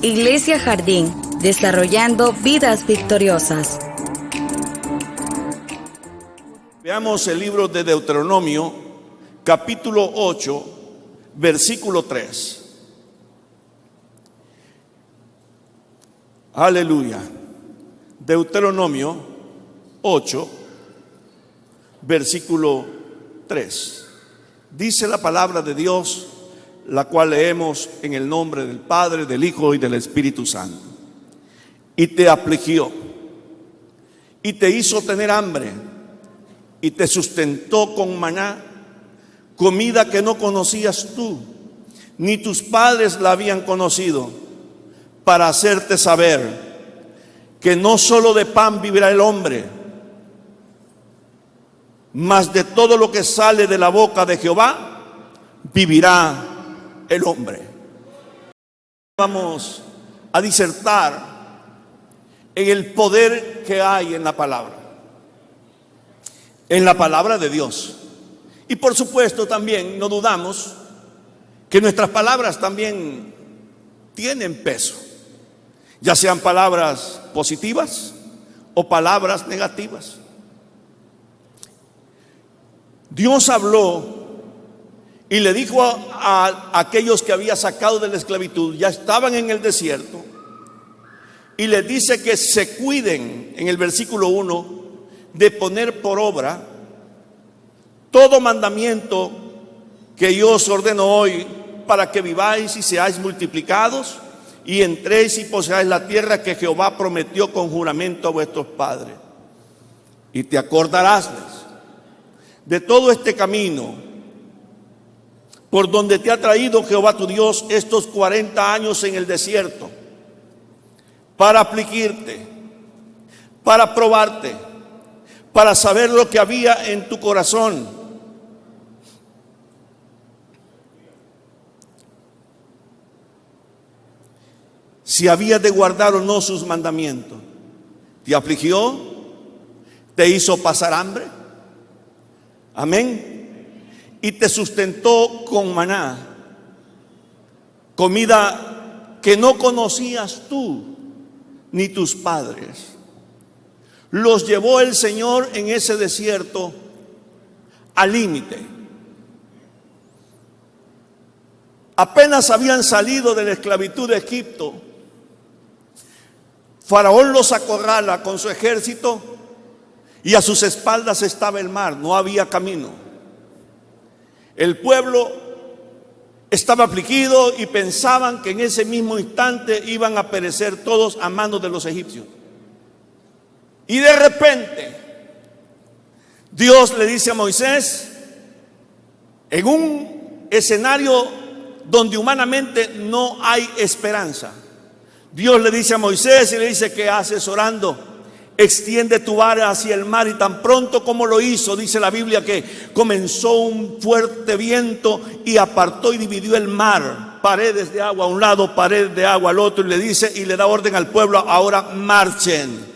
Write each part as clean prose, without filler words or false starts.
Iglesia Jardín, desarrollando vidas victoriosas. Veamos el libro de Deuteronomio, capítulo 8, versículo 3. Aleluya. Deuteronomio 8, versículo 3. Dice la palabra de Dios, la cual leemos en el nombre del Padre, del Hijo y del Espíritu Santo. Y te afligió, y te hizo tener hambre, y te sustentó con maná, comida que no conocías tú, ni tus padres la habían conocido, para hacerte saber que no solo de pan vivirá el hombre, mas de todo lo que sale de la boca de Jehová vivirá el hombre. Vamos a disertar en el poder que hay en la palabra de Dios. Y por supuesto también no dudamos que nuestras palabras también tienen peso, ya sean palabras positivas o palabras negativas. Dios habló y le dijo a aquellos que había sacado de la esclavitud, ya estaban en el desierto, y les dice que se cuiden, en el versículo 1, de poner por obra todo mandamiento que yo os ordeno hoy, para que viváis y seáis multiplicados, y entréis y poseáis la tierra que Jehová prometió con juramento a vuestros padres. Y te acordarás de todo este camino por donde te ha traído Jehová tu Dios estos 40 años en el desierto, para afligirte, para probarte, para saber lo que había en tu corazón. Si habías de guardar o no sus mandamientos. Te afligió, te hizo pasar hambre. Amén. Y te sustentó con maná, comida que no conocías tú ni tus padres. Los llevó el Señor en ese desierto al límite. Apenas habían salido de la esclavitud de Egipto, Faraón los acorrala con su ejército y a sus espaldas estaba el mar, no había camino. El pueblo estaba afligido y pensaban que en ese mismo instante iban a perecer todos a manos de los egipcios. Y de repente, Dios le dice a Moisés, en un escenario donde humanamente no hay esperanza, Dios le dice a Moisés y le dice: ¿qué haces orando? Extiende tu vara hacia el mar. Y tan pronto como lo hizo, dice la Biblia, que comenzó un fuerte viento y apartó y dividió el mar, paredes de agua a un lado, paredes de agua al otro, y le dice y le da orden al pueblo: ahora marchen.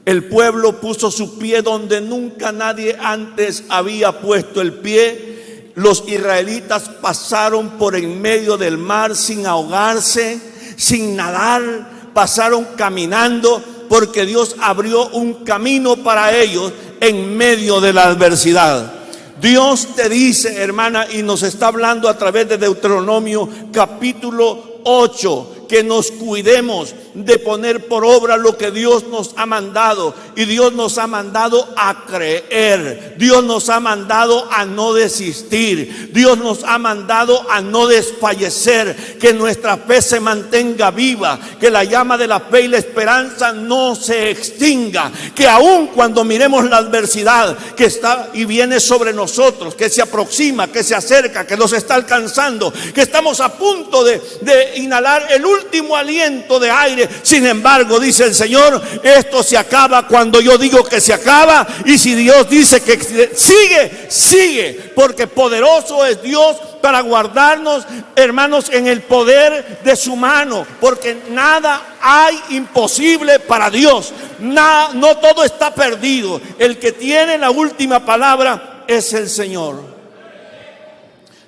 El pueblo puso su pie donde nunca nadie antes había puesto el pie. Los israelitas pasaron por en medio del mar sin ahogarse, sin nadar, pasaron caminando, porque Dios abrió un camino para ellos en medio de la adversidad. Dios te dice, hermana, y nos está hablando a través de Deuteronomio capítulo 8, que nos cuidemos de poner por obra lo que Dios nos ha mandado. Y Dios nos ha mandado a creer. Dios nos ha mandado a no desistir. Dios nos ha mandado a no desfallecer. Que nuestra fe se mantenga viva. Que la llama de la fe y la esperanza no se extinga. Que aun cuando miremos la adversidad que está y viene sobre nosotros, que se aproxima, que se acerca, que nos está alcanzando, que estamos a punto de inhalar el último aliento de aire. Sin embargo, dice el Señor, esto se acaba cuando yo digo que se acaba. Y si Dios dice que sigue, sigue, porque poderoso es Dios para guardarnos, hermanos, en el poder de su mano, porque nada hay imposible para Dios. No todo está perdido. El que tiene la última palabra es el Señor.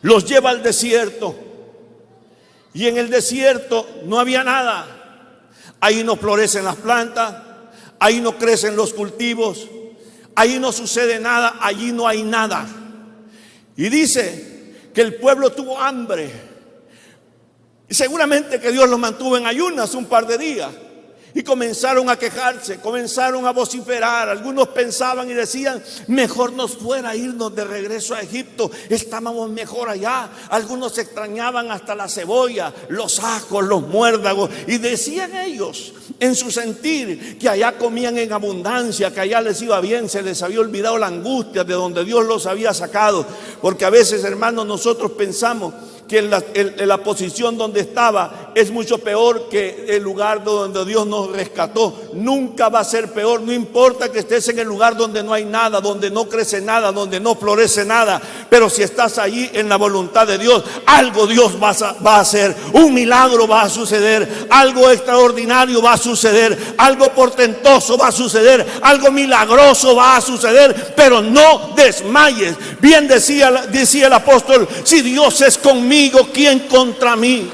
Los lleva al desierto. Y en el desierto no había nada. Ahí no florecen las plantas, ahí no crecen los cultivos, ahí no sucede nada, allí no hay nada. Y dice que el pueblo tuvo hambre. Y seguramente que Dios los mantuvo en ayunas un par de días. Y comenzaron a quejarse, comenzaron a vociferar. Algunos pensaban y decían: mejor nos fuera irnos de regreso a Egipto, estábamos mejor allá. Algunos extrañaban hasta la cebolla, los ajos, los muérdagos. Y decían ellos en su sentir que allá comían en abundancia, que allá les iba bien. Se les había olvidado la angustia de donde Dios los había sacado. Porque a veces, hermanos, nosotros pensamos que en la posición donde estaba es mucho peor que el lugar donde Dios nos rescató. Nunca va a ser peor, no importa que estés en el lugar donde no hay nada, donde no crece nada, donde no florece nada. Pero si estás allí en la voluntad de Dios, algo Dios va a hacer. Un milagro va a suceder, algo extraordinario va a suceder, algo portentoso va a suceder, algo milagroso va a suceder. Pero no desmayes. Bien decía el apóstol: si Dios es conmigo, ¿quién contra mí?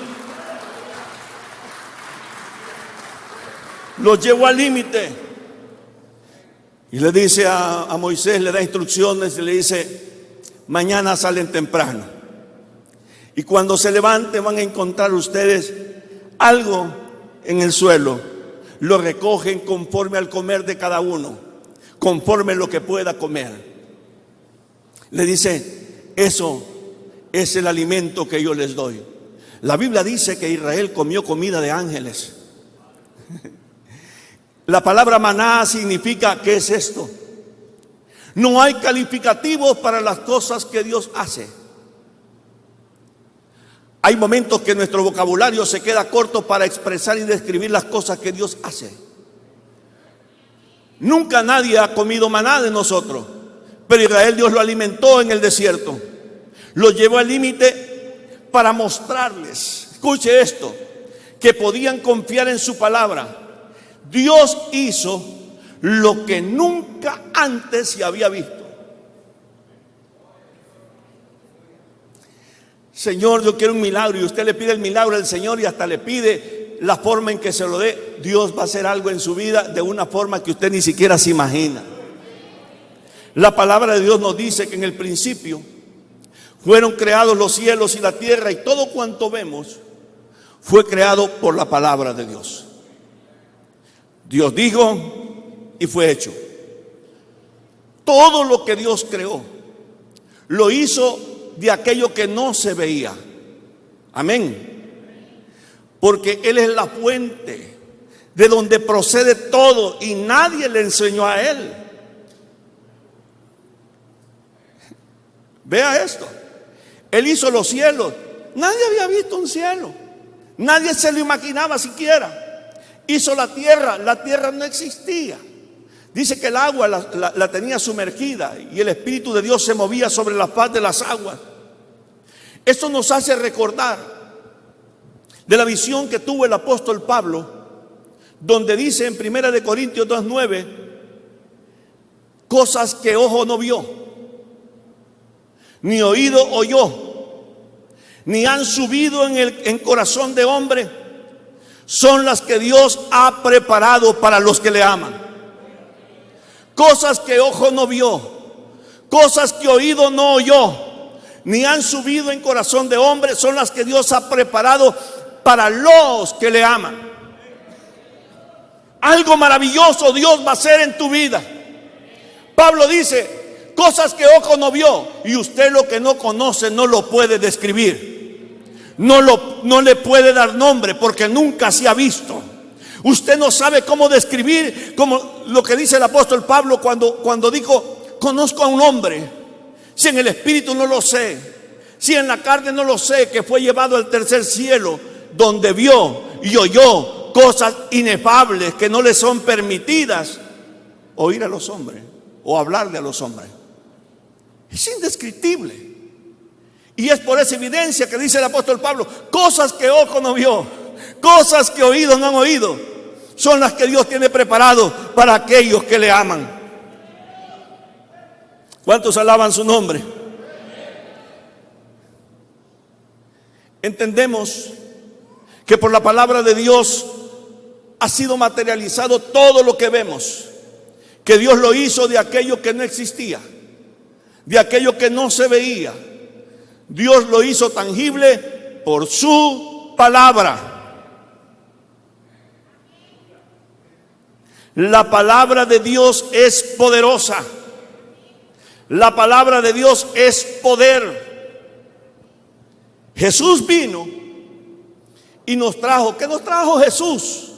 Los llevó al límite y le dice a Moisés, le da instrucciones y le dice: mañana salen temprano y cuando se levanten van a encontrar ustedes algo en el suelo. Lo recogen conforme al comer de cada uno, conforme lo que pueda comer. Le dice: eso es el alimento que yo les doy. La Biblia dice que Israel comió comida de ángeles. La palabra maná significa: ¿qué es esto? No hay calificativos para las cosas que Dios hace. Hay momentos que nuestro vocabulario se queda corto para expresar y describir las cosas que Dios hace. Nunca nadie ha comido maná de nosotros, pero Israel, Dios lo alimentó en el desierto. Lo llevó al límite para mostrarles, escuche esto, que podían confiar en su palabra. Dios hizo lo que nunca antes se había visto. Señor, yo quiero un milagro, y usted le pide el milagro al Señor y hasta le pide la forma en que se lo dé. Dios va a hacer algo en su vida de una forma que usted ni siquiera se imagina. La palabra de Dios nos dice que en el principio fueron creados los cielos y la tierra, y todo cuanto vemos fue creado por la palabra de Dios. Dios dijo y fue hecho. Todo lo que Dios creó lo hizo de aquello que no se veía. Amén. Porque Él es la fuente de donde procede todo y nadie le enseñó a Él. Vea esto. Él hizo los cielos. Nadie había visto un cielo. Nadie se lo imaginaba siquiera. Hizo la tierra no existía. Dice que el agua la tenía sumergida y el Espíritu de Dios se movía sobre la faz de las aguas. Esto nos hace recordar de la visión que tuvo el apóstol Pablo, donde dice en 1 Corintios 2:9, cosas que ojo no vio, ni oído oyó, ni han subido en corazón de hombre, son las que Dios ha preparado para los que le aman. Cosas que ojo no vio, cosas que oído no oyó, ni han subido en corazón de hombre, son las que Dios ha preparado para los que le aman. Algo maravilloso Dios va a hacer en tu vida. Pablo dice, cosas que ojo no vio, y usted lo que no conoce no lo puede describir. No le puede dar nombre porque nunca se ha visto. Usted no sabe cómo describir, como lo que dice el apóstol Pablo cuando dijo, conozco a un hombre, si en el espíritu no lo sé, si en la carne no lo sé, que fue llevado al tercer cielo, donde vio y oyó cosas inefables que no le son permitidas oír a los hombres o hablarle a los hombres. Es indescriptible. Y es por esa evidencia que dice el apóstol Pablo, cosas que ojo no vio, cosas que oídos no han oído, son las que Dios tiene preparado para aquellos que le aman. ¿Cuántos alaban su nombre? Entendemos que por la palabra de Dios ha sido materializado todo lo que vemos, que Dios lo hizo de aquello que no existía, de aquello que no se veía. Dios lo hizo tangible por su palabra. La palabra de Dios es poderosa. La palabra de Dios es poder. Jesús vino y nos trajo. ¿Qué nos trajo Jesús?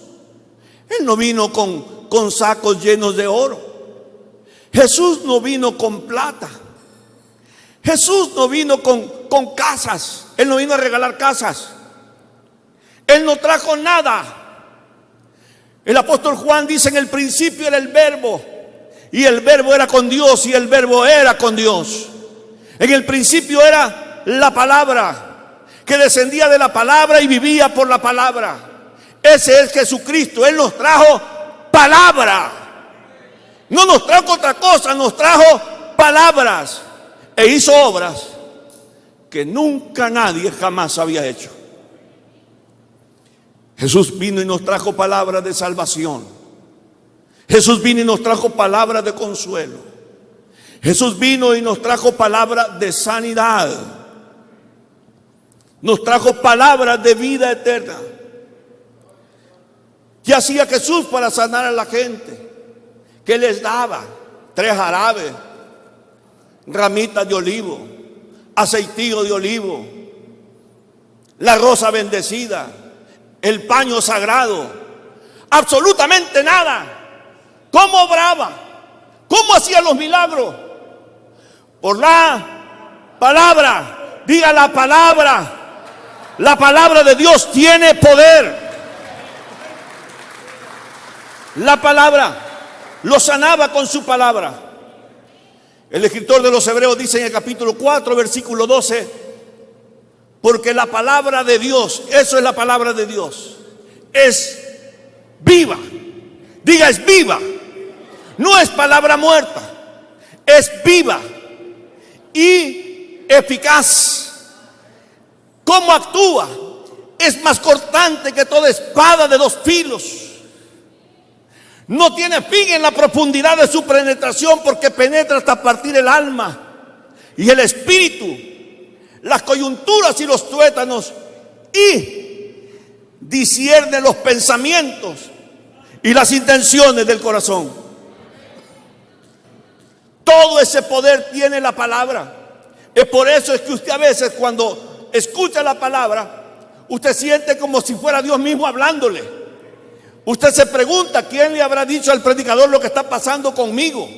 Él no vino con sacos llenos de oro. Jesús no vino con plata. Jesús no vino con casas. Él no vino a regalar casas. Él no trajo nada. El apóstol Juan dice: en el principio era el verbo, y el verbo era con Dios, y el verbo era con Dios. En el principio era la palabra, que descendía de la palabra y vivía por la palabra. Ese es Jesucristo. Él nos trajo palabra. No nos trajo otra cosa, nos trajo palabras. E hizo obras que nunca nadie jamás había hecho. Jesús vino y nos trajo palabras de salvación. Jesús vino y nos trajo palabras de consuelo. Jesús vino y nos trajo palabras de sanidad. Nos trajo palabras de vida eterna. ¿Qué hacía Jesús para sanar a la gente? ¿Qué les daba? 3 jarabes, ramitas de olivo, aceitillo de olivo, la rosa bendecida, el paño sagrado. Absolutamente nada. ¿Cómo obraba? ¿Cómo hacía los milagros? Por la palabra. Diga la palabra. La palabra de Dios tiene poder. La palabra lo sanaba con su palabra. El escritor de los Hebreos dice en el capítulo 4, versículo 12: porque la palabra de Dios, eso es la palabra de Dios, es viva. Diga, es viva. No es palabra muerta, es viva y eficaz. ¿Cómo actúa? Es más cortante que toda espada de 2 filos. No tiene fin en la profundidad de su penetración, porque penetra hasta partir el alma y el espíritu, las coyunturas y los tuétanos, y discierne los pensamientos y las intenciones del corazón. Todo ese poder tiene la palabra. Es por eso es que usted a veces, cuando escucha la palabra, usted siente como si fuera Dios mismo hablándole. Usted se pregunta: ¿quién le habrá dicho al predicador lo que está pasando conmigo?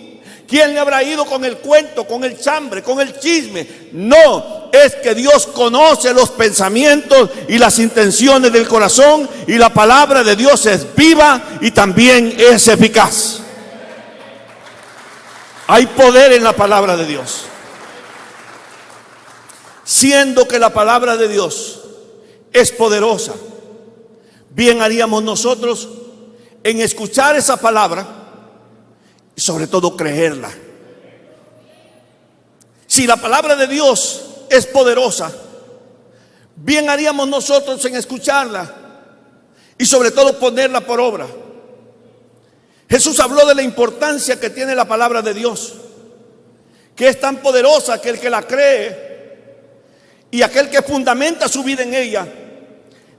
¿Quién le habrá ido con el cuento, con el chambre, con el chisme? No, es que Dios conoce los pensamientos y las intenciones del corazón, y la palabra de Dios es viva y también es eficaz. Hay poder en la palabra de Dios. Siendo que la palabra de Dios es poderosa, bien haríamos nosotros en escuchar esa palabra y sobre todo creerla. Si la palabra de Dios es poderosa, bien haríamos nosotros en escucharla y sobre todo ponerla por obra. Jesús habló de la importancia que tiene la palabra de Dios, que es tan poderosa que el que la cree y aquel que fundamenta su vida en ella,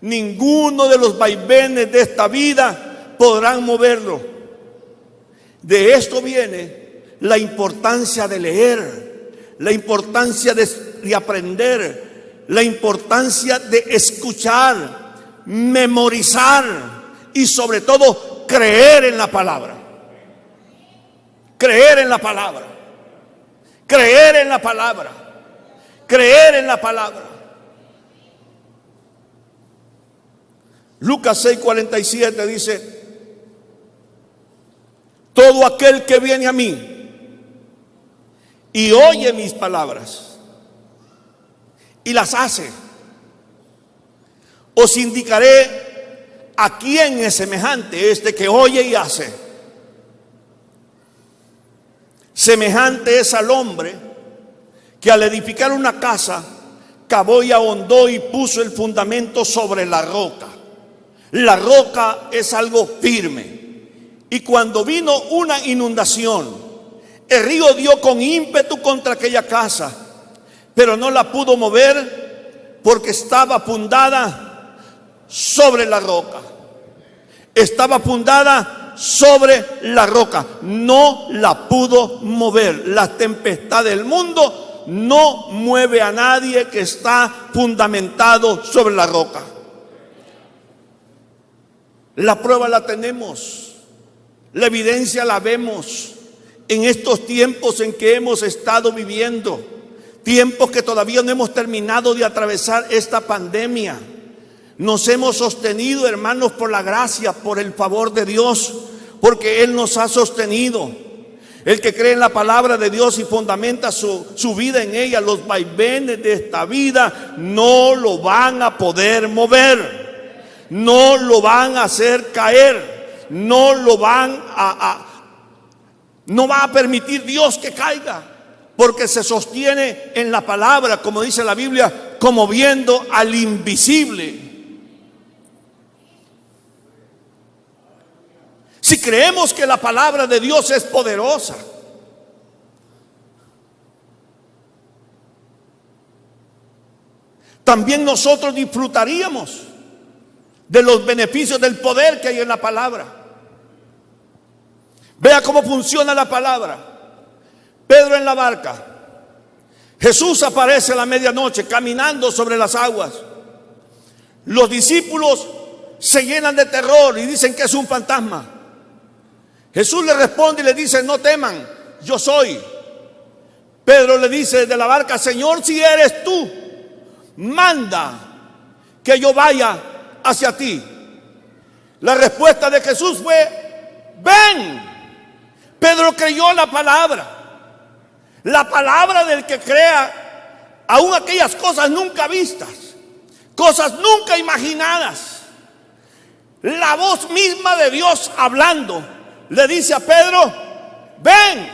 ninguno de los vaivenes de esta vida podrán moverlo. De esto viene la importancia de leer, la importancia de aprender, la importancia de escuchar, memorizar y sobre todo creer en la palabra. Creer en la palabra. Creer en la palabra. Creer en la palabra. Lucas 6:47 dice: todo aquel que viene a mí y oye mis palabras y las hace, os indicaré a quién es semejante este que oye y hace. Semejante es al hombre que al edificar una casa cavó y ahondó y puso el fundamento sobre la roca. La roca es algo firme. Y cuando vino una inundación, el río dio con ímpetu contra aquella casa, pero no la pudo mover porque estaba fundada sobre la roca. Estaba fundada sobre la roca. No la pudo mover. La tempestad del mundo no mueve a nadie que está fundamentado sobre la roca. La prueba la tenemos, la evidencia la vemos en estos tiempos en que hemos estado viviendo, tiempos que todavía no hemos terminado de atravesar esta pandemia. Nos hemos sostenido, hermanos, por la gracia, por el favor de Dios, porque Él nos ha sostenido. El que cree en la palabra de Dios y fundamenta su vida en ella, los vaivenes de esta vida no lo van a poder mover, no lo van a hacer caer, no va a permitir Dios que caiga, porque se sostiene en la palabra, como dice la Biblia, como viendo al invisible. Si creemos que la palabra de Dios es poderosa, también nosotros disfrutaríamos de los beneficios del poder que hay en la palabra. Vea cómo funciona la palabra. Pedro en la barca. Jesús aparece a la medianoche caminando sobre las aguas. Los discípulos se llenan de terror y dicen que es un fantasma. Jesús le responde y le dice: no teman, yo soy. Pedro le dice desde la barca: Señor, si eres tú, manda que yo vaya hacia ti. La respuesta de Jesús fue: ven. Pedro creyó la palabra del que crea aún aquellas cosas nunca vistas, cosas nunca imaginadas. La voz misma de Dios hablando le dice a Pedro: ven.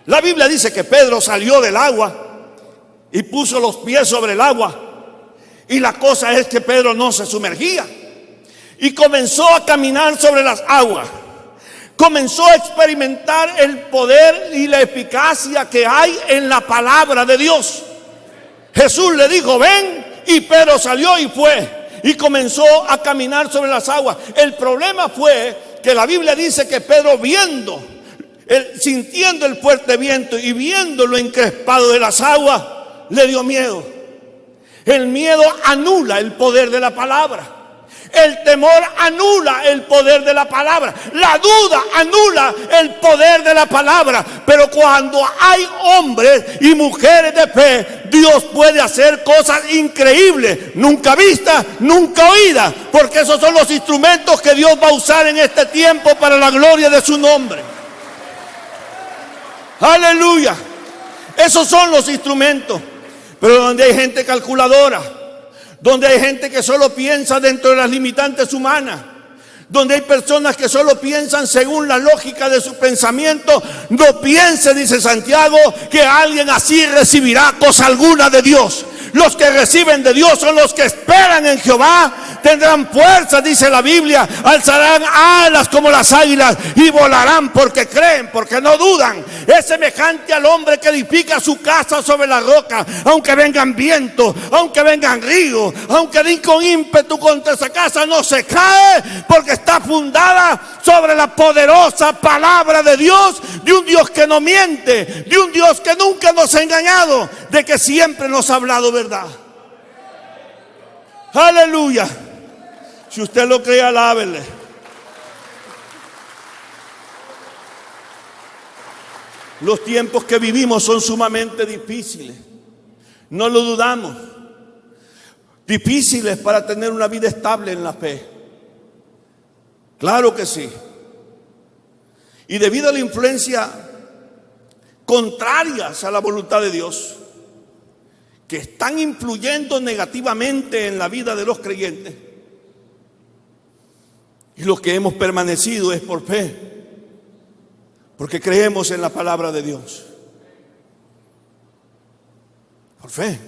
La Biblia dice que Pedro salió del agua y puso los pies sobre el agua, y la cosa es que Pedro no se sumergía y comenzó a caminar sobre las aguas. Comenzó a experimentar el poder y la eficacia que hay en la palabra de Dios. Jesús le dijo: ven, y Pedro salió y fue y comenzó a caminar sobre las aguas. El problema fue que la Biblia dice que Pedro, sintiendo el fuerte viento y viendo lo encrespado de las aguas, le dio miedo. El miedo anula el poder de la palabra. El temor anula el poder de la palabra. La duda anula el poder de la palabra. Pero cuando hay hombres y mujeres de fe, Dios puede hacer cosas increíbles, nunca vistas, nunca oídas, porque esos son los instrumentos que Dios va a usar en este tiempo para la gloria de su nombre. Aleluya. Esos son los instrumentos. Pero donde hay gente calculadora, donde hay gente que solo piensa dentro de las limitantes humanas, donde hay personas que solo piensan según la lógica de su pensamiento, no piense, dice Santiago, que alguien así recibirá cosa alguna de Dios. Los que reciben de Dios son los que esperan en Jehová, tendrán fuerza, dice la Biblia, alzarán alas como las águilas y volarán porque creen, porque no dudan. Es semejante al hombre que edifica su casa sobre la roca, aunque vengan vientos, aunque vengan ríos, aunque den con ímpetu contra esa casa, no se cae, porque está fundada sobre la poderosa palabra de Dios, de un Dios que no miente, de un Dios que nunca nos ha engañado, de que siempre nos ha hablado verdad. Aleluya. Si usted lo cree, alábele. Los tiempos que vivimos son sumamente difíciles, no lo dudamos. Difíciles para tener una vida estable en la fe. Claro que sí. Y debido a la influencia contrarias a la voluntad de Dios, que están influyendo negativamente en la vida de los creyentes, y lo que hemos permanecido es por fe, porque creemos en la palabra de Dios. Por fe.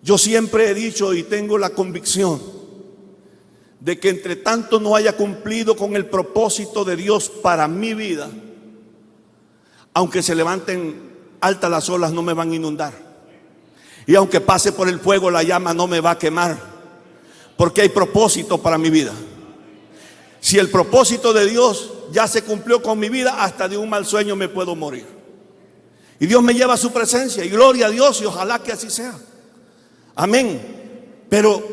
Yo siempre he dicho y tengo la convicción de que entre tanto no haya cumplido con el propósito de Dios para mi vida, aunque se levanten altas las olas no me van a inundar, y aunque pase por el fuego la llama no me va a quemar, porque hay propósito para mi vida. Si el propósito de Dios ya se cumplió con mi vida, hasta de un mal sueño me puedo morir. Y Dios me lleva a su presencia, y gloria a Dios, y ojalá que así sea. Amén. Pero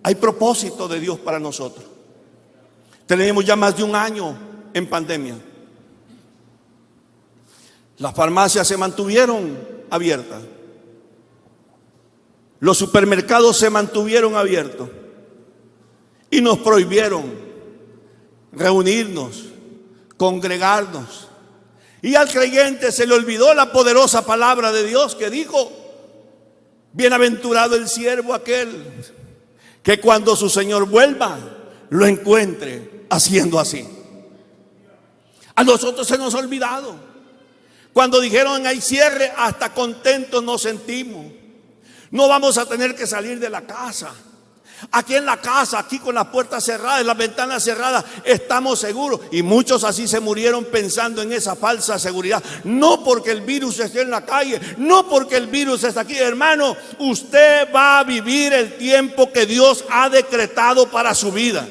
hay propósito de Dios para nosotros. Tenemos ya más de un año en pandemia. Las farmacias se mantuvieron abiertas. Los supermercados se mantuvieron abiertos. Y nos prohibieron reunirnos, congregarnos. Y al creyente se le olvidó la poderosa palabra de Dios que dijo: bienaventurado el siervo aquel que cuando su Señor vuelva lo encuentre haciendo así. A nosotros se nos ha olvidado. Cuando dijeron hay cierre, hasta contentos nos sentimos. No vamos a tener que salir de la casa. Aquí en la casa, aquí con las puertas cerradas, las ventanas cerradas, estamos seguros. Y muchos así se murieron pensando en esa falsa seguridad. No porque el virus esté en la calle, no porque el virus está aquí. Hermano, usted va a vivir el tiempo que Dios ha decretado para su vida.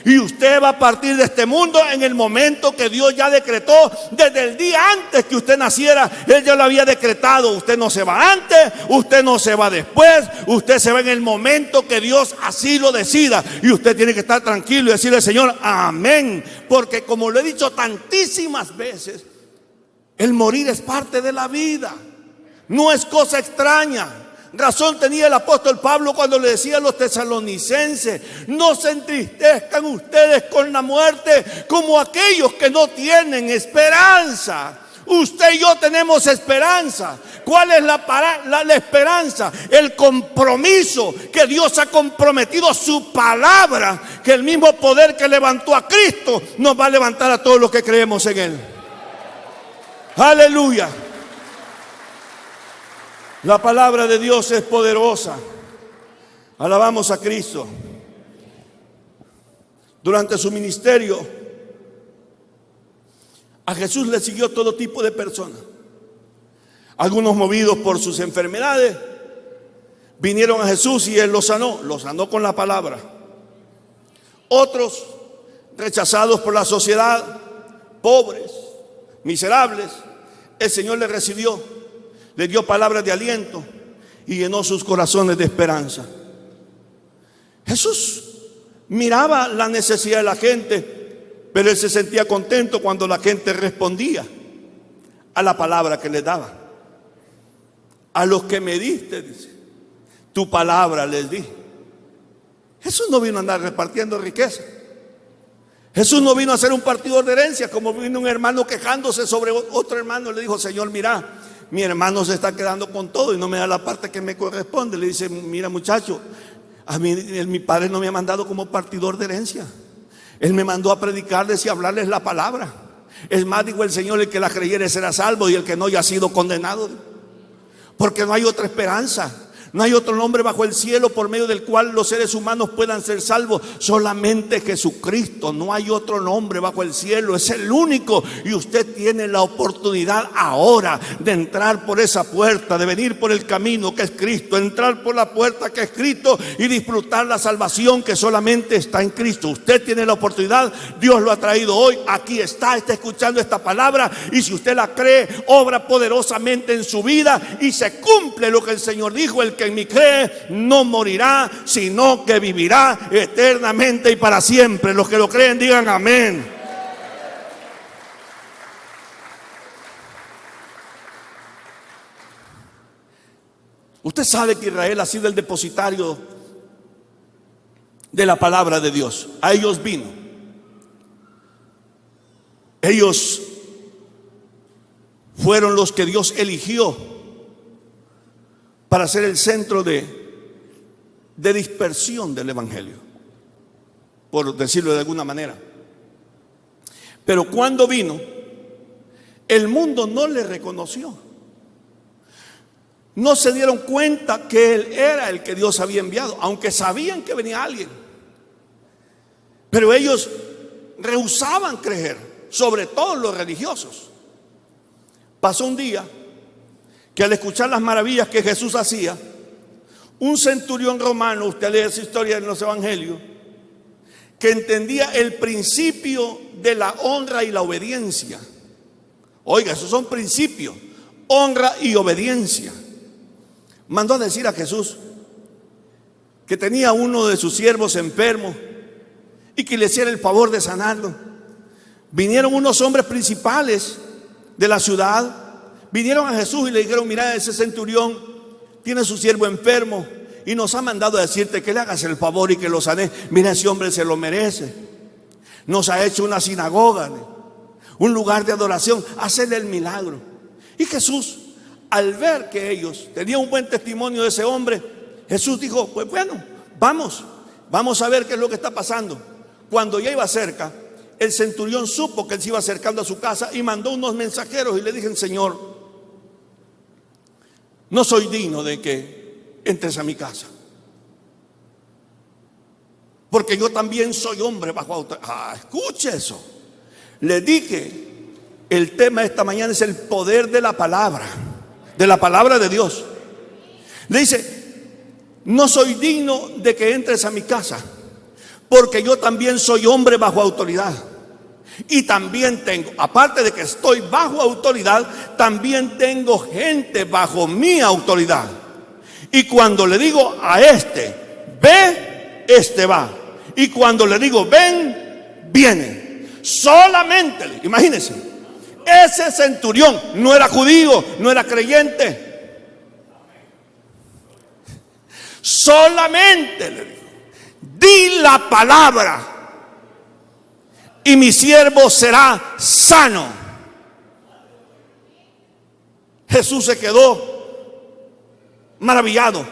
Y usted va a partir de este mundo en el momento que Dios ya decretó. Desde el día antes que usted naciera, Él ya lo había decretado. Usted no se va antes, usted no se va después, usted se va en el momento que Dios así lo decida. Y usted tiene que estar tranquilo y decirle: Señor, amén. Porque como lo he dicho tantísimas veces, el morir es parte de la vida, no es cosa extraña. Razón tenía el apóstol Pablo cuando le decía a los tesalonicenses: no se entristezcan ustedes con la muerte como aquellos que no tienen esperanza. Usted y yo tenemos esperanza. ¿Cuál es la esperanza? El compromiso que Dios ha comprometido, su palabra, que el mismo poder que levantó a Cristo nos va a levantar a todos los que creemos en Él. Aleluya. La palabra de Dios es poderosa. Alabamos a Cristo. Durante su ministerio, a Jesús le siguió todo tipo de personas. Algunos, movidos por sus enfermedades, vinieron a Jesús y Él los sanó con la palabra. Otros, rechazados por la sociedad, pobres, miserables, el Señor les recibió. Le dio palabras de aliento y llenó sus corazones de esperanza. Jesús miraba la necesidad de la gente, pero Él se sentía contento cuando la gente respondía a la palabra que les daba. A los que me diste, dice, tu palabra les di. Jesús no vino a andar repartiendo riqueza. Jesús no vino a hacer un partidor de herencia, como vino un hermano quejándose sobre otro hermano. Le dijo: Señor, mira, mi hermano se está quedando con todo y no me da la parte que me corresponde. Le dice: mira, muchacho, a mí mi padre no me ha mandado como partidor de herencia. Él me mandó a predicarles y hablarles la palabra. Es más, dijo el Señor: el que la creyere será salvo, y el que no ya ha sido condenado. Porque no hay otra esperanza. No hay otro nombre bajo el cielo por medio del cual los seres humanos puedan ser salvos. Solamente Jesucristo. No hay otro nombre bajo el cielo. Es el único. Y usted tiene la oportunidad ahora de entrar por esa puerta, de venir por el camino que es Cristo, entrar por la puerta que es Cristo y disfrutar la salvación que solamente está en Cristo. Usted tiene la oportunidad. Dios lo ha traído hoy. Aquí está escuchando esta palabra. Y si usted la cree, obra poderosamente en su vida y se cumple lo que el Señor dijo: el que en mí cree no morirá, sino que vivirá eternamente y para siempre. Los que lo creen digan amén. Usted sabe que Israel ha sido el depositario de la palabra de Dios. A ellos vino. Ellos fueron los que Dios eligió para ser el centro de dispersión del evangelio, por decirlo de alguna manera. Pero cuando vino, el mundo no le reconoció. No se dieron cuenta que Él era el que Dios había enviado, aunque sabían que venía alguien. Pero ellos rehusaban creer, sobre todo los religiosos. Pasó un día que al escuchar las maravillas que Jesús hacía, un centurión romano, usted lee esa historia en los evangelios, que entendía el principio de la honra y la obediencia. Oiga, esos son principios, honra y obediencia. Mandó a decir a Jesús que tenía uno de sus siervos enfermo y que le hiciera el favor de sanarlo. Vinieron unos hombres principales de la ciudad, vinieron a Jesús y le dijeron: mira, ese centurión tiene a su siervo enfermo y nos ha mandado a decirte que le hagas el favor y que lo sanes. Mira, ese hombre se lo merece. Nos ha hecho una sinagoga, un lugar de adoración, hacerle el milagro. Y Jesús, al ver que ellos tenían un buen testimonio de ese hombre, Jesús dijo: pues bueno, vamos a ver qué es lo que está pasando. Cuando ya iba cerca, el centurión supo que él se iba acercando a su casa y mandó unos mensajeros y le dijeron: Señor, no soy digno de que entres a mi casa, porque yo también soy hombre bajo autoridad. Escuche eso. Le dije, el tema de esta mañana es el poder de la palabra de Dios. Le dice: no soy digno de que entres a mi casa, porque yo también soy hombre bajo autoridad. Y también tengo, aparte de que estoy bajo autoridad, también tengo gente bajo mi autoridad. Y cuando le digo a este, ve, este va. Y cuando le digo, ven, viene. Solamente, imagínense, ese centurión no era judío, no era creyente. Solamente le digo: di la palabra y mi siervo será sano. Jesús se quedó maravillado.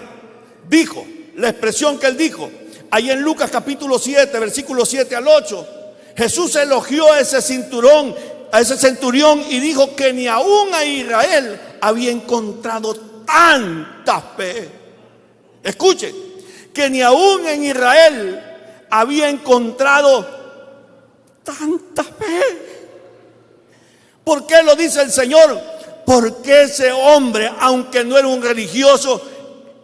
Dijo, la expresión que él dijo, ahí en Lucas capítulo 7, versículos 7 al 8, Jesús elogió a ese centurión y dijo que ni aún a Israel había encontrado tanta fe. Escuche, que ni aún en Israel había encontrado tanta fe. ¿Por qué lo dice el Señor? Porque ese hombre, aunque no era un religioso,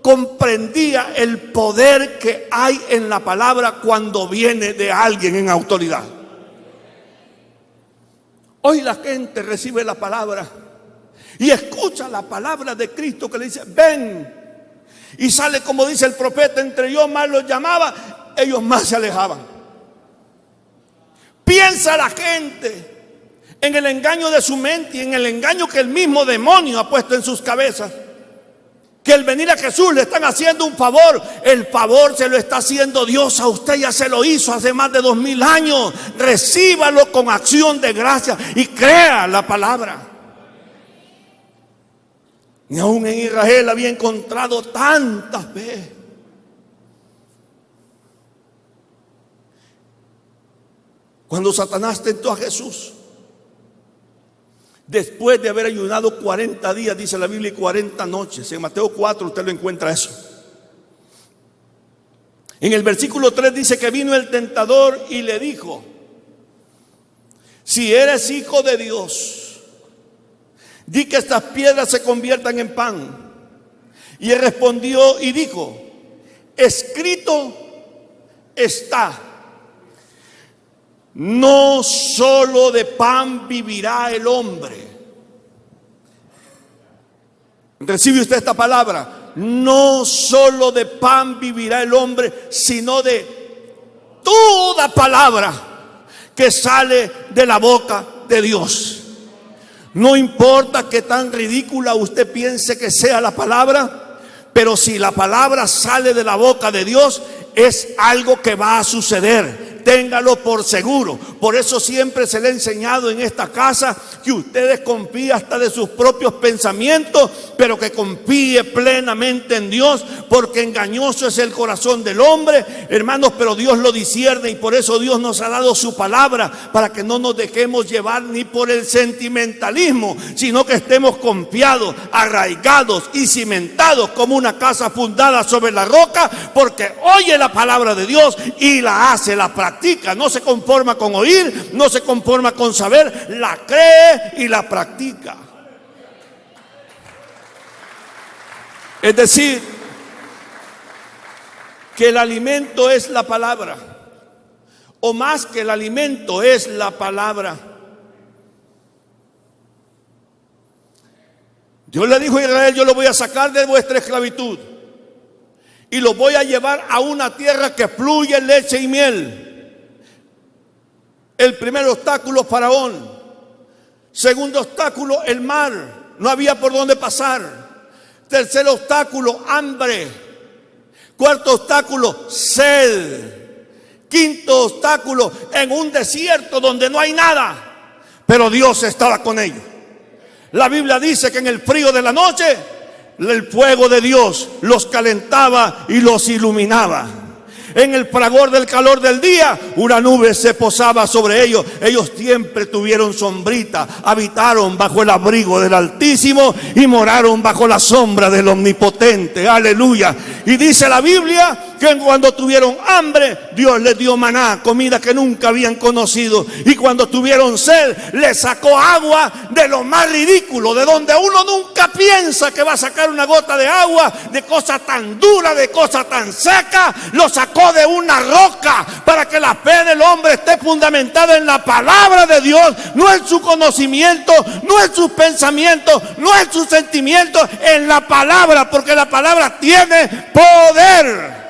comprendía el poder que hay en la palabra cuando viene de alguien en autoridad. Hoy la gente recibe la palabra y escucha la palabra de Cristo que le dice: ven. Y sale, como dice el profeta: entre yo más los llamaba, ellos más se alejaban. Piensa la gente en el engaño de su mente y en el engaño que el mismo demonio ha puesto en sus cabezas, que el venir a Jesús le están haciendo un favor. El favor se lo está haciendo Dios a usted, ya se lo hizo hace más de 2000 años. Recíbalo con acción de gracia y crea la palabra. Ni aún en Israel había encontrado tanta fe. Cuando Satanás tentó a Jesús, después de haber ayunado 40 días, dice la Biblia, y 40 noches. En Mateo 4 usted lo encuentra eso. En el versículo 3 dice que vino el tentador y le dijo: si eres hijo de Dios, di que estas piedras se conviertan en pan. Y él respondió y dijo: escrito está, no solo de pan vivirá el hombre. ¿Recibe usted esta palabra? No solo de pan vivirá el hombre, sino de toda palabra que sale de la boca de Dios. No importa que tan ridícula usted piense que sea la palabra, pero si la palabra sale de la boca de Dios, es algo que va a suceder. Téngalo por seguro. Por eso siempre se le ha enseñado en esta casa que usted desconfíe hasta de sus propios pensamientos, pero que confíe plenamente en Dios, porque engañoso es el corazón del hombre, hermanos, pero Dios lo discierne, y por eso Dios nos ha dado su palabra, para que no nos dejemos llevar ni por el sentimentalismo, sino que estemos confiados, arraigados y cimentados como una casa fundada sobre la roca, porque oye la palabra de Dios y la hace, la practica. practica, no se conforma con oír, no se conforma con saber, la cree y la practica. Es decir, que el alimento es la palabra, o más que el alimento es la palabra. Dios le dijo a Israel: yo lo voy a sacar de vuestra esclavitud y lo voy a llevar a una tierra que fluye leche y miel. El primer obstáculo, Faraón. Segundo obstáculo, el mar. No había por dónde pasar. Tercer obstáculo, hambre. Cuarto obstáculo, sed. Quinto obstáculo, en un desierto donde no hay nada, pero Dios estaba con ellos. La Biblia dice que en el frío de la noche el fuego de Dios los calentaba y los iluminaba. En el fragor del calor del día, una nube se posaba sobre ellos. Ellos siempre tuvieron sombrita, habitaron bajo el abrigo del Altísimo y moraron bajo la sombra del Omnipotente. Aleluya. Y dice la Biblia que cuando tuvieron hambre, Dios les dio maná, comida que nunca habían conocido. Y cuando tuvieron sed, les sacó agua de lo más ridículo, de donde uno nunca piensa que va a sacar una gota de agua, de cosa tan dura, de cosa tan seca. Lo sacó de una roca, para que la fe del hombre esté fundamentada en la palabra de Dios, no en su conocimiento, no en sus pensamientos, no en sus sentimientos, en la palabra, porque la palabra tiene poder.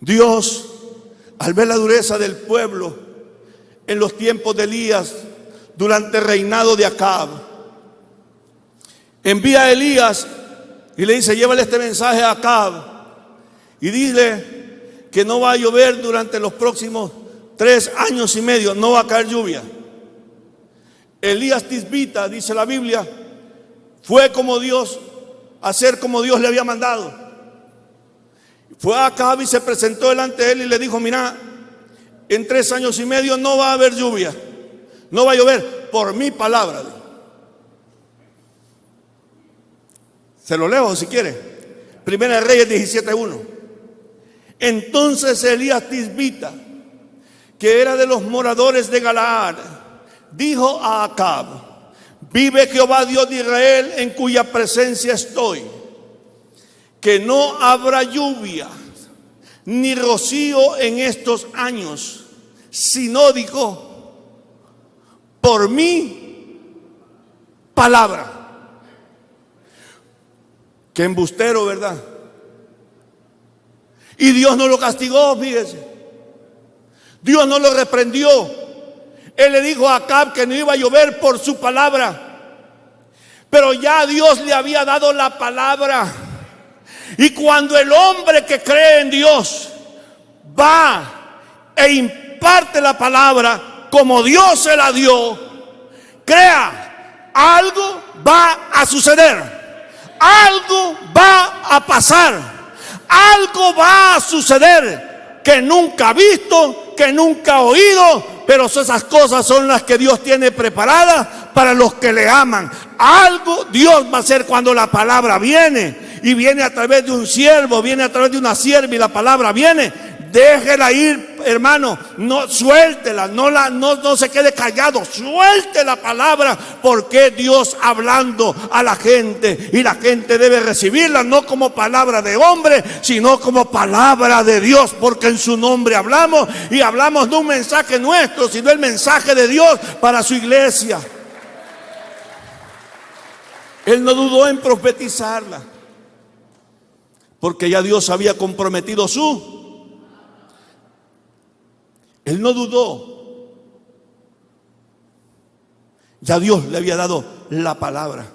Dios, al ver la dureza del pueblo en los tiempos de Elías, durante el reinado de Acab, envía a Elías y le dice: llévale este mensaje a Acab y dile que no va a llover durante los próximos 3 años y medio, no va a caer lluvia. Elías tisbita, dice la Biblia, fue como Dios, a hacer como Dios le había mandado. Fue a Acab y se presentó delante de él y le dijo: mira, en 3 años y medio no va a haber lluvia, no va a llover, por mi palabra. Se lo leo si quiere. Primera de Reyes 17:1. Entonces Elías tisbita, que era de los moradores de Galaad, dijo a Acab: vive Jehová Dios de Israel, en cuya presencia estoy, que no habrá lluvia ni rocío en estos años, sino, dijo, por mi palabra. Qué embustero, ¿verdad? Y Dios no lo castigó, fíjese. Dios no lo reprendió. Él le dijo a Acab que no iba a llover por su palabra, pero ya Dios le había dado la palabra. Y cuando el hombre que cree en Dios va e imparte la palabra como Dios se la dio, crea, algo va a suceder, algo va a pasar, algo va a suceder que nunca ha visto, que nunca ha oído, pero esas cosas son las que Dios tiene preparadas para los que le aman. Algo Dios va a hacer cuando la palabra viene. Y viene a través de un siervo, viene a través de una sierva, y la palabra viene. Déjela ir, hermano, no suéltela, no se quede callado, suelte la palabra, porque es Dios hablando a la gente, y la gente debe recibirla no como palabra de hombre, sino como palabra de Dios, porque en su nombre hablamos, y hablamos no un mensaje nuestro, sino el mensaje de Dios para su iglesia. Él no dudó en profetizarla, porque ya Dios había comprometido Él no dudó. Ya Dios le había dado la palabra.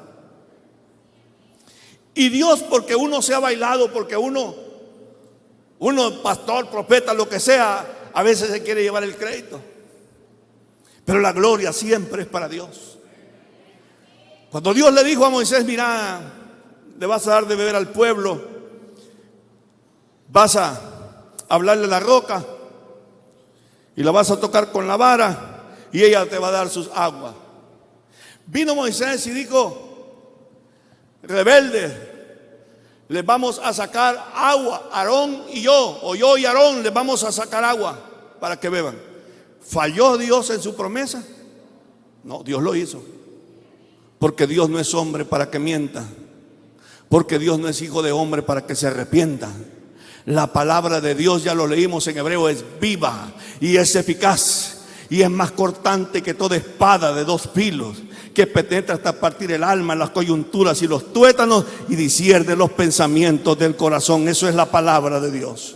Y Dios, porque uno se ha bailado, porque uno pastor, profeta, lo que sea, a veces se quiere llevar el crédito. Pero la gloria siempre es para Dios. Cuando Dios le dijo a Moisés: mira, le vas a dar de beber al pueblo, vas a hablarle a la roca y la vas a tocar con la vara y ella te va a dar sus aguas. Vino Moisés y dijo: rebeldes, les vamos a sacar agua, Aarón y yo, o yo y Aarón les vamos a sacar agua para que beban. ¿Falló Dios en su promesa? No, Dios lo hizo. Porque Dios no es hombre para que mienta. Porque Dios no es hijo de hombre para que se arrepienta. La palabra de Dios, ya lo leímos en hebreo, es viva y es eficaz. Y es más cortante que toda espada de dos filos, que penetra hasta partir el alma, las coyunturas y los tuétanos, y discierne los pensamientos del corazón. Eso es la palabra de Dios.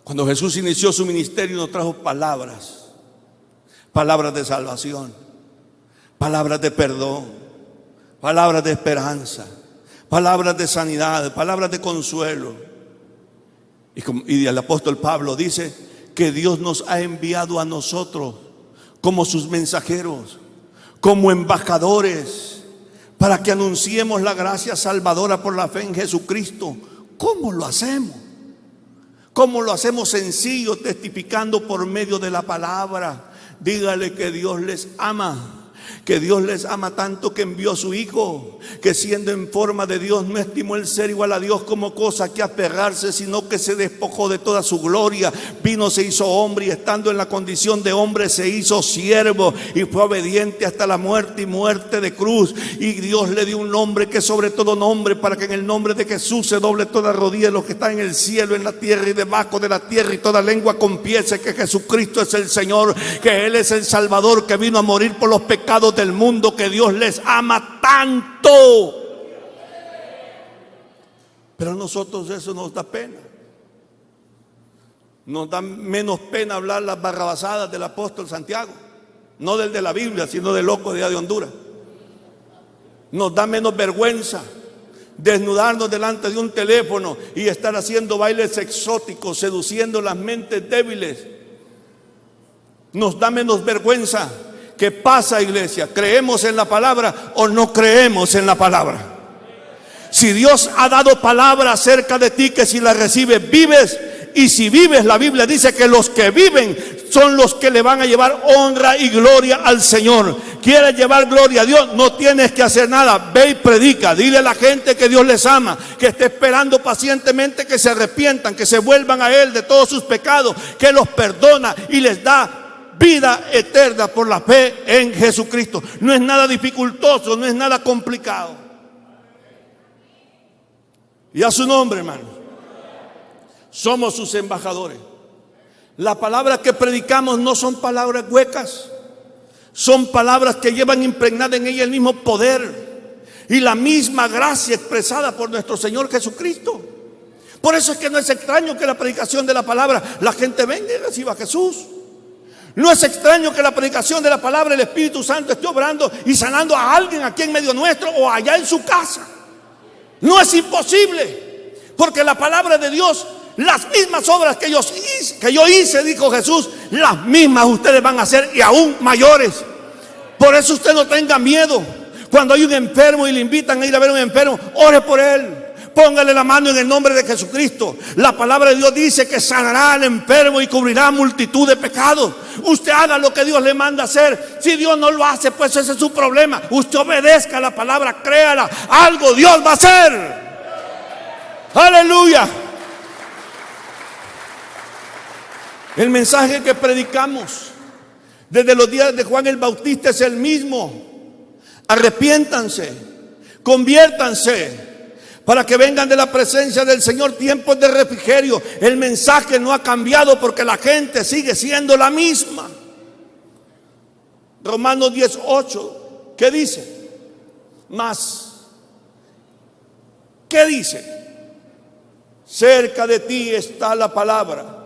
Cuando Jesús inició su ministerio, nos trajo palabras. Palabras de salvación, palabras de perdón, palabras de esperanza, palabras de sanidad, palabras de consuelo. Y el apóstol Pablo dice que Dios nos ha enviado a nosotros como sus mensajeros, como embajadores, para que anunciemos la gracia salvadora por la fe en Jesucristo. ¿Cómo lo hacemos? ¿Cómo lo hacemos? Sencillo, testificando por medio de la palabra. Dígale que Dios les ama. Que Dios les ama tanto que envió a su Hijo, que siendo en forma de Dios no estimó el ser igual a Dios como cosa que aferrarse, sino que se despojó de toda su gloria, vino, se hizo hombre, y estando en la condición de hombre se hizo siervo y fue obediente hasta la muerte, y muerte de cruz. Y Dios le dio un nombre que sobre todo nombre, para que en el nombre de Jesús se doble toda rodilla de los que están en el cielo, en la tierra y debajo de la tierra, y toda lengua confiese que Jesucristo es el Señor, que Él es el Salvador, que vino a morir por los pecados del mundo, que Dios les ama tanto. Pero a nosotros eso nos da pena. Nos da menos pena hablar las barrabasadas del apóstol Santiago, no del de la Biblia, sino del loco de allá de Honduras. Nos da menos vergüenza desnudarnos delante de un teléfono y estar haciendo bailes exóticos, seduciendo las mentes débiles. Nos da menos vergüenza. ¿Qué pasa, iglesia? ¿Creemos en la palabra o no creemos en la palabra? Si Dios ha dado palabra acerca de ti, que si la recibes vives, y si vives, la Biblia dice que los que viven son los que le van a llevar honra y gloria al Señor. ¿Quieres llevar gloria a Dios? No tienes que hacer nada. Ve y predica. Dile a la gente que Dios les ama, que esté esperando pacientemente que se arrepientan, que se vuelvan a Él de todos sus pecados, que los perdona y les da vida eterna por la fe en Jesucristo. No es nada dificultoso, no es nada complicado. Y a su nombre, hermano. Somos sus embajadores. La palabra que predicamos no son palabras huecas. Son palabras que llevan impregnada en ella el mismo poder y la misma gracia expresada por nuestro Señor Jesucristo. Por eso es que no es extraño que la predicación de la palabra la gente venga y reciba a Jesús. No es extraño que la predicación de la palabra, el Espíritu Santo esté obrando y sanando a alguien aquí en medio nuestro o allá en su casa. No es imposible, porque la palabra de Dios, las mismas obras que yo hice, dijo Jesús, las mismas ustedes van a hacer y aún mayores. Por eso usted no tenga miedo. Cuando hay un enfermo y le invitan a ir a ver a un enfermo, ore por él. Póngale la mano en el nombre de Jesucristo. La palabra de Dios dice que sanará al enfermo y cubrirá multitud de pecados. Usted haga lo que Dios le manda hacer. Si Dios no lo hace, pues ese es su problema. Usted obedezca a la palabra, créala. Algo Dios va a hacer. Aleluya. El mensaje que predicamos desde los días de Juan el Bautista es el mismo. Arrepiéntanse, conviértanse, para que vengan de la presencia del Señor tiempos de refrigerio. El mensaje no ha cambiado porque la gente sigue siendo la misma. Romanos 10:8, ¿qué dice? ¿Qué dice? Cerca de ti está la palabra.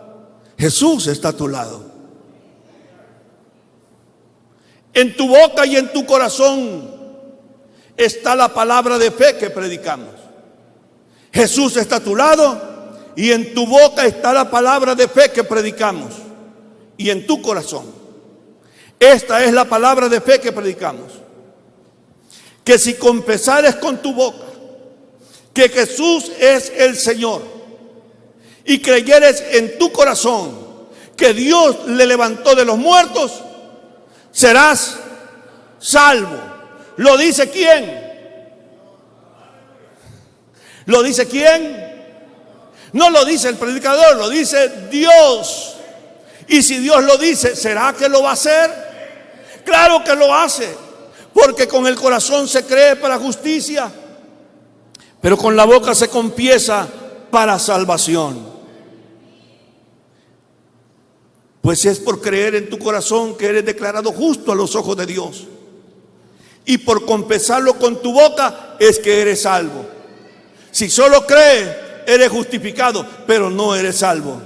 Jesús está a tu lado. En tu boca y en tu corazón está la palabra de fe que predicamos. Jesús está a tu lado y en tu boca está la palabra de fe que predicamos y en tu corazón. Esta es la palabra de fe que predicamos. Que si confesares con tu boca que Jesús es el Señor y creyeres en tu corazón que Dios le levantó de los muertos, serás salvo. ¿Lo dice quién? ¿Lo dice quién? No lo dice el predicador, lo dice Dios. Y si Dios lo dice, ¿será que lo va a hacer? Claro que lo hace, porque con el corazón se cree para justicia, pero con la boca se confiesa para salvación. Pues es por creer en tu corazón que eres declarado justo a los ojos de Dios, y por confesarlo con tu boca es que eres salvo. Si solo crees, eres justificado, pero no eres salvo.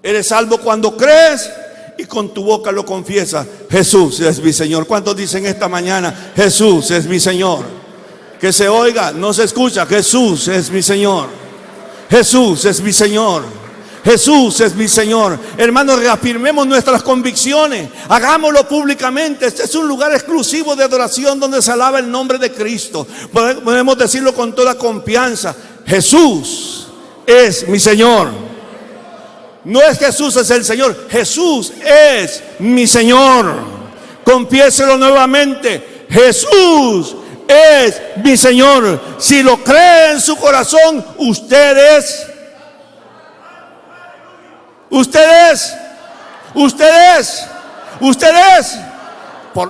Eres salvo cuando crees y con tu boca lo confiesas. Jesús es mi Señor. ¿Cuántos dicen esta mañana, Jesús es mi Señor? Que se oiga, no se escucha. Jesús es mi Señor. Jesús es mi Señor. Jesús es mi Señor. Hermanos, reafirmemos nuestras convicciones. Hagámoslo públicamente. Este es un lugar exclusivo de adoración donde se alaba el nombre de Cristo. Podemos decirlo con toda confianza. Jesús es mi Señor. No es Jesús es el Señor, Jesús es mi Señor. Confiéselo nuevamente. Jesús es mi Señor. Si lo cree en su corazón, usted es.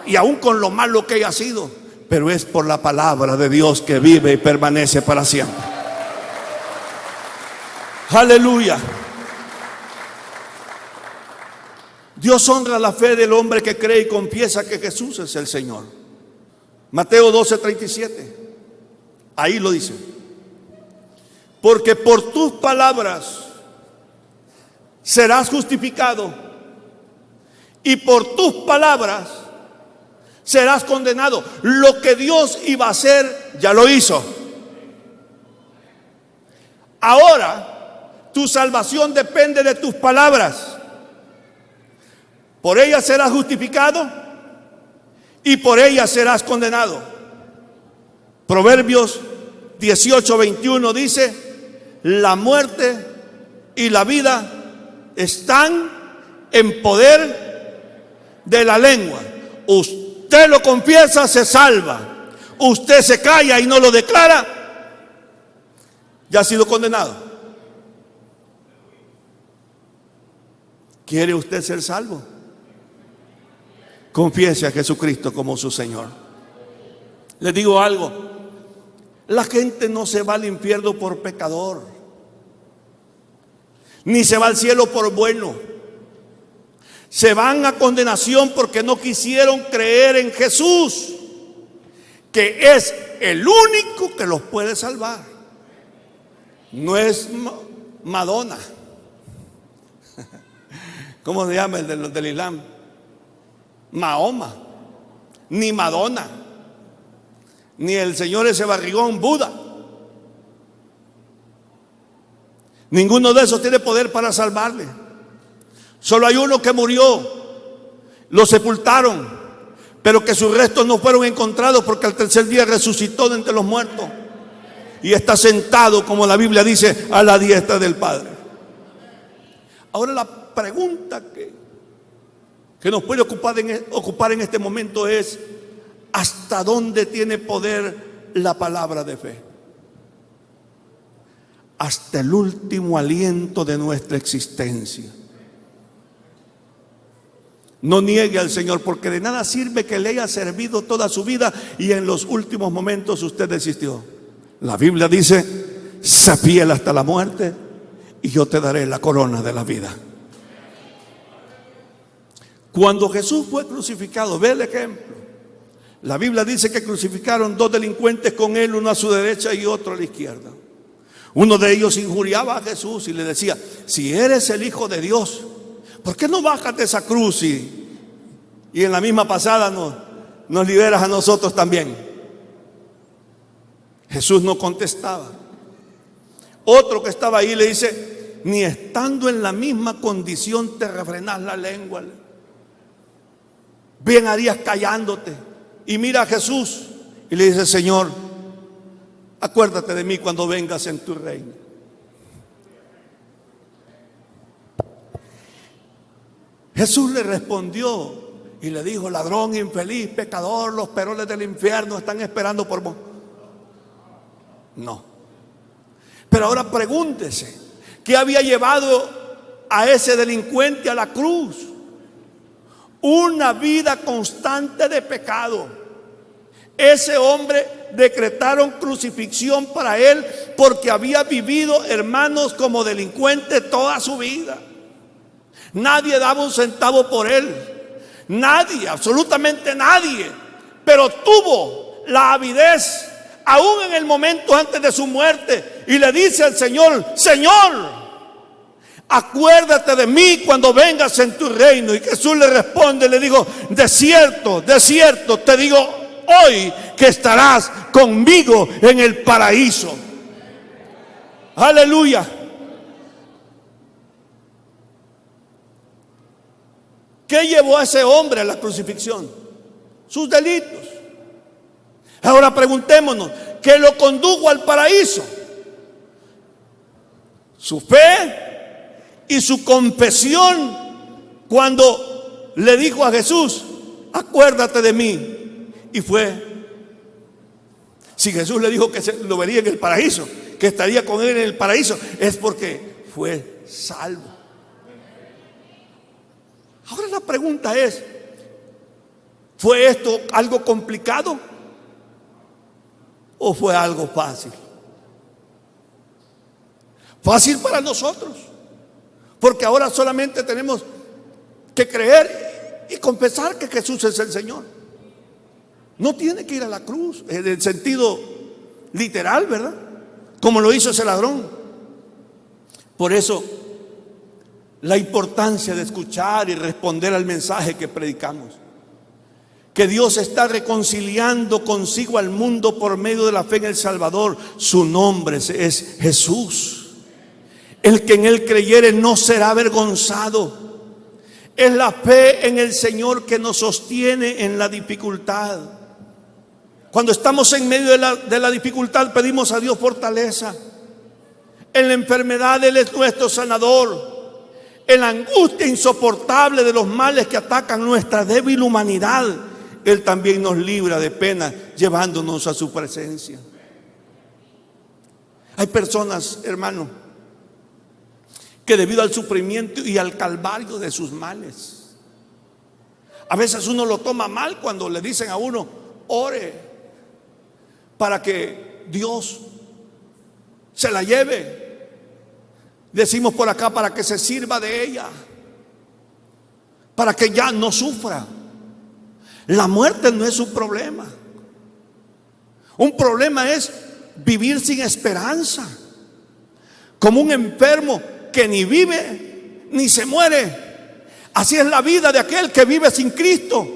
Y aún con lo malo que haya sido, pero es por la palabra de Dios que vive y permanece para siempre. Aleluya. Dios honra la fe del hombre que cree y confiesa que Jesús es el Señor. Mateo 12:37. Ahí lo dice. Porque por tus palabras serás justificado y por tus palabras serás condenado. Lo que Dios iba a hacer, ya lo hizo. Ahora, tu salvación depende de tus palabras. Por ella serás justificado y por ella serás condenado. Proverbios 18:21 dice: la muerte y la vida están en poder de la lengua. Usted lo confiesa, se salva. Usted se calla y no lo declara, ya ha sido condenado. ¿Quiere usted ser salvo? Confiese a Jesucristo como su Señor. Les digo algo: la gente no se va al infierno por pecador, ni se va al cielo por bueno. Se van a condenación porque no quisieron creer en Jesús, que es el único que los puede salvar. No es Madonna. ¿Cómo se llama el del Islam? Mahoma, ni Madonna, ni el señor ese barrigón Buda. Ninguno de esos tiene poder para salvarle. Solo hay uno que murió, lo sepultaron, pero que sus restos no fueron encontrados, porque al tercer día resucitó de entre los muertos y está sentado, como la Biblia dice, a la diestra del Padre. Ahora la pregunta que nos puede ocupar en este momento es: ¿hasta dónde tiene poder la palabra de fe? Hasta el último aliento de nuestra existencia. No niegue al Señor, porque de nada sirve que le haya servido toda su vida y en los últimos momentos usted desistió. La Biblia dice: sé fiel hasta la muerte y yo te daré la corona de la vida. Cuando Jesús fue crucificado, ve el ejemplo. La Biblia dice que crucificaron dos delincuentes con él, uno a su derecha y otro a la izquierda. Uno de ellos injuriaba a Jesús y le decía: si eres el Hijo de Dios, ¿por qué no bajas de esa cruz y en la misma pasada nos liberas a nosotros también? Jesús no contestaba. Otro que estaba ahí le dice: ni estando en la misma condición te refrenás la lengua. Bien harías callándote. Y mira a Jesús y le dice: Señor, acuérdate de mí cuando vengas en tu reino. Jesús le respondió y le dijo: ladrón, infeliz, pecador, los peroles del infierno están esperando por vos. No. Pero ahora pregúntese, ¿qué había llevado a ese delincuente a la cruz? Una vida constante de pecado. Ese hombre decretaron crucifixión para él porque había vivido, hermanos, como delincuente toda su vida. Nadie daba un centavo por él. Nadie, absolutamente nadie. Pero tuvo la avidez, aún en el momento antes de su muerte, y le dice al Señor: Señor, acuérdate de mí cuando vengas en tu reino. Y Jesús le responde, le digo: de cierto, te digo hoy que estarás conmigo en el paraíso. Aleluya. ¿Qué llevó a ese hombre a la crucifixión? Sus delitos. Ahora preguntémonos, ¿qué lo condujo al paraíso? Su fe y su confesión cuando le dijo a Jesús: acuérdate de mí. Y fue. Si Jesús le dijo que lo vería en el paraíso, que estaría con él en el paraíso, es porque fue salvo. Ahora la pregunta es: ¿fue esto algo complicado o fue algo fácil? Fácil para nosotros, porque ahora solamente tenemos que creer y confesar que Jesús es el Señor. No tiene que ir a la cruz en el sentido literal, ¿verdad? Como lo hizo ese ladrón. Por eso, la importancia de escuchar y responder al mensaje que predicamos. Que Dios está reconciliando consigo al mundo por medio de la fe en el Salvador. Su nombre es Jesús. El que en él creyere no será avergonzado. Es la fe en el Señor que nos sostiene en la dificultad. Cuando estamos en medio de la dificultad, pedimos a Dios fortaleza. En la enfermedad Él es nuestro sanador. En la angustia insoportable de los males que atacan nuestra débil humanidad, Él también nos libra de pena, llevándonos a su presencia. Hay personas, hermano, que debido al sufrimiento y al calvario de sus males, a veces uno lo toma mal cuando le dicen a uno: ore para que Dios se la lleve. Decimos por acá: para que se sirva de ella, para que ya no sufra. La muerte no es un problema. Un problema es vivir sin esperanza, como un enfermo que ni vive ni se muere. Así es la vida de aquel que vive sin Cristo.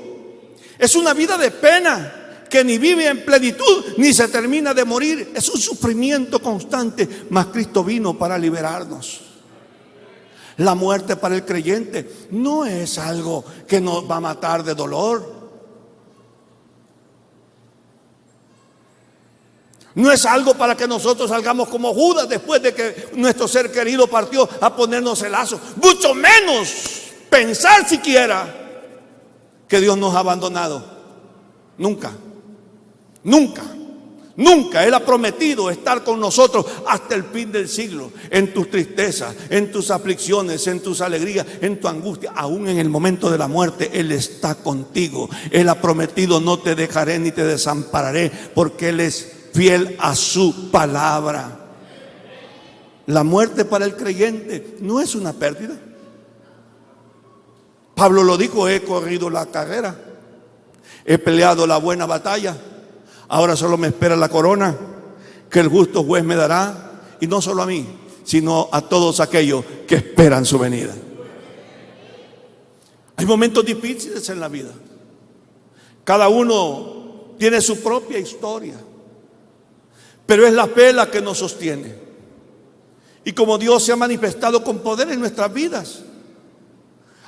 Es una vida de pena, que ni vive en plenitud ni se termina de morir. Es un sufrimiento constante, mas Cristo vino para liberarnos. La muerte para el creyente no es algo que nos va a matar de dolor. No es algo para que nosotros salgamos como Judas después de que nuestro ser querido partió a ponernos el lazo. Mucho menos pensar siquiera que Dios nos ha abandonado. Nunca, nunca, nunca. Él ha prometido estar con nosotros hasta el fin del siglo. En tus tristezas, en tus aflicciones, en tus alegrías, en tu angustia, aún en el momento de la muerte, Él está contigo. Él ha prometido: no te dejaré ni te desampararé, porque Él es fiel a su palabra. La muerte para el creyente no es una pérdida. Pablo lo dijo: he corrido la carrera, he peleado la buena batalla, ahora solo me espera la corona que el justo juez me dará, y no solo a mí, sino a todos aquellos que esperan su venida. Hay momentos difíciles en la vida. Cada uno tiene su propia historia, pero es la fe la que nos sostiene. Y como Dios se ha manifestado con poder en nuestras vidas,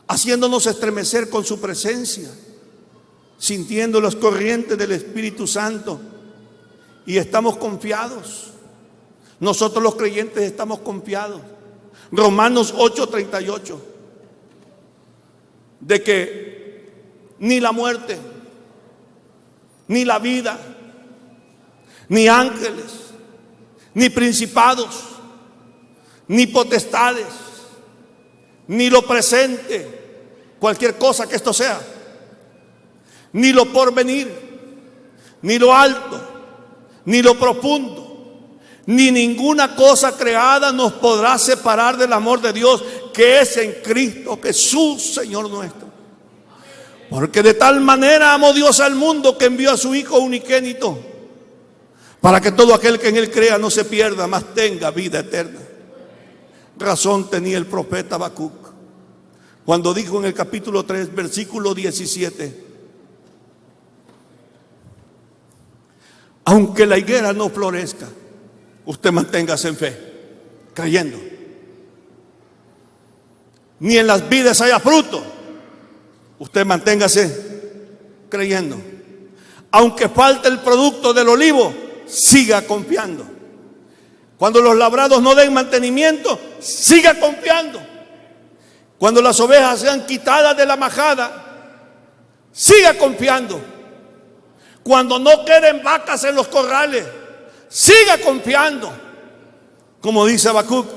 haciéndonos estremecer con su presencia, sintiendo las corrientes del Espíritu Santo, y estamos confiados. Nosotros los creyentes estamos confiados. Romanos 8:38, de que ni la muerte, ni la vida, ni ángeles, ni principados, ni potestades, ni lo presente, cualquier cosa que esto sea, ni lo porvenir, ni lo alto, ni lo profundo, ni ninguna cosa creada nos podrá separar del amor de Dios que es en Cristo Jesús, Señor nuestro. Porque de tal manera amó Dios al mundo que envió a su Hijo unigénito, para que todo aquel que en Él crea no se pierda, mas tenga vida eterna. Razón tenía el profeta Habacuc cuando dijo en el capítulo 3, versículo 17: aunque la higuera no florezca, usted manténgase en fe, creyendo. Ni en las vides haya fruto, usted manténgase creyendo. Aunque falte el producto del olivo, siga confiando. Cuando los labrados no den mantenimiento, siga confiando. Cuando las ovejas sean quitadas de la majada, siga confiando. Cuando no queden vacas en los corrales, siga confiando. Como dice Habacuc,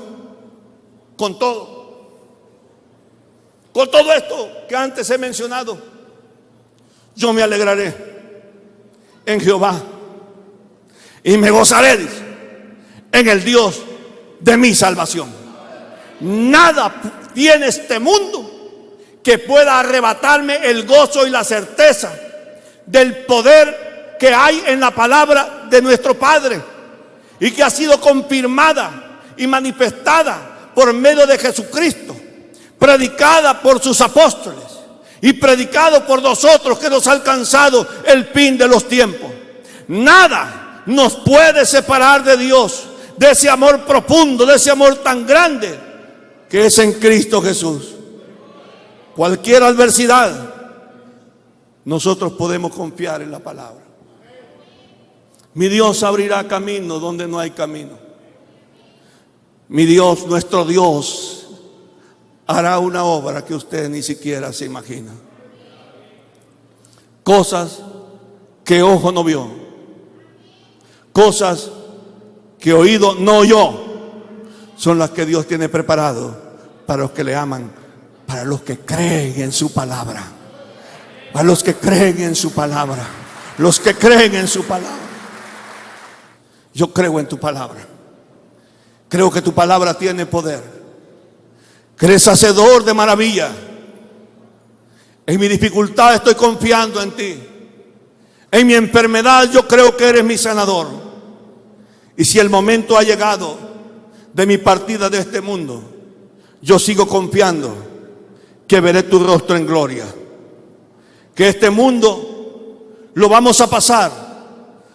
con todo esto que antes he mencionado, yo me alegraré en Jehová y me gozaré, dice, en el Dios de mi salvación. Nada tiene este mundo que pueda arrebatarme el gozo y la certeza del poder que hay en la palabra de nuestro Padre y que ha sido confirmada y manifestada por medio de Jesucristo, predicada por sus apóstoles y predicado por nosotros, que nos ha alcanzado el fin de los tiempos. Nada nos puede separar de Dios, de ese amor profundo, de ese amor tan grande que es en Cristo Jesús. Cualquier adversidad, nosotros podemos confiar en la palabra. Mi Dios abrirá camino donde no hay camino. Mi Dios, nuestro Dios, hará una obra que usted ni siquiera se imagina. Cosas que ojo no vio, cosas que oído no oyó, son las que Dios tiene preparado para los que le aman, para los que creen en su palabra, para los que creen en su palabra, los que creen en su palabra. Yo creo en tu palabra. Creo que tu palabra tiene poder, que eres hacedor de maravilla. En mi dificultad estoy confiando en ti. En mi enfermedad yo creo que eres mi sanador. Y si el momento ha llegado de mi partida de este mundo, yo sigo confiando que veré tu rostro en gloria. Que este mundo lo vamos a pasar,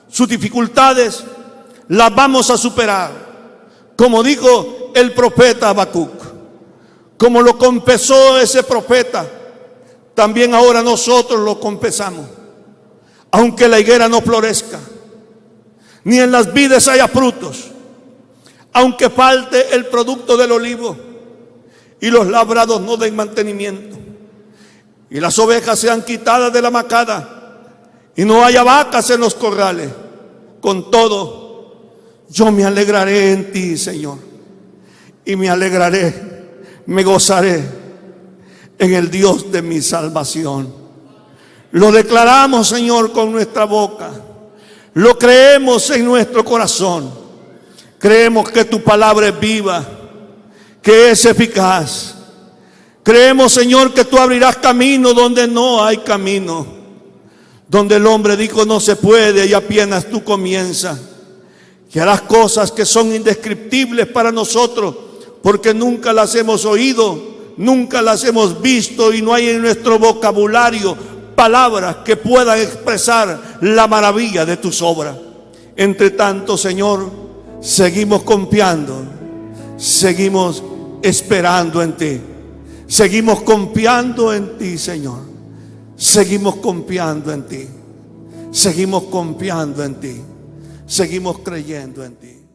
sus dificultades las vamos a superar. Como dijo el profeta Habacuc, como lo confesó ese profeta, también ahora nosotros lo confesamos. Aunque la higuera no florezca, ni en las vides haya frutos, aunque falte el producto del olivo y los labrados no den mantenimiento, y las ovejas sean quitadas de la macada y no haya vacas en los corrales, con todo yo me alegraré en ti, Señor, y me alegraré, me gozaré en el Dios de mi salvación. Lo declaramos, Señor, con nuestra boca, lo creemos en nuestro corazón. Creemos que tu palabra es viva, que es eficaz. Creemos, Señor, que tú abrirás camino donde no hay camino, donde el hombre dijo no se puede y apenas tú comienzas. Que harás cosas que son indescriptibles para nosotros, porque nunca las hemos oído, nunca las hemos visto, y no hay en nuestro vocabulario palabras que puedan expresar la maravilla de tus obras. Entre tanto, Señor, seguimos confiando, seguimos esperando en ti, seguimos confiando en ti, Señor, seguimos confiando en ti, seguimos confiando en ti, seguimos creyendo en ti.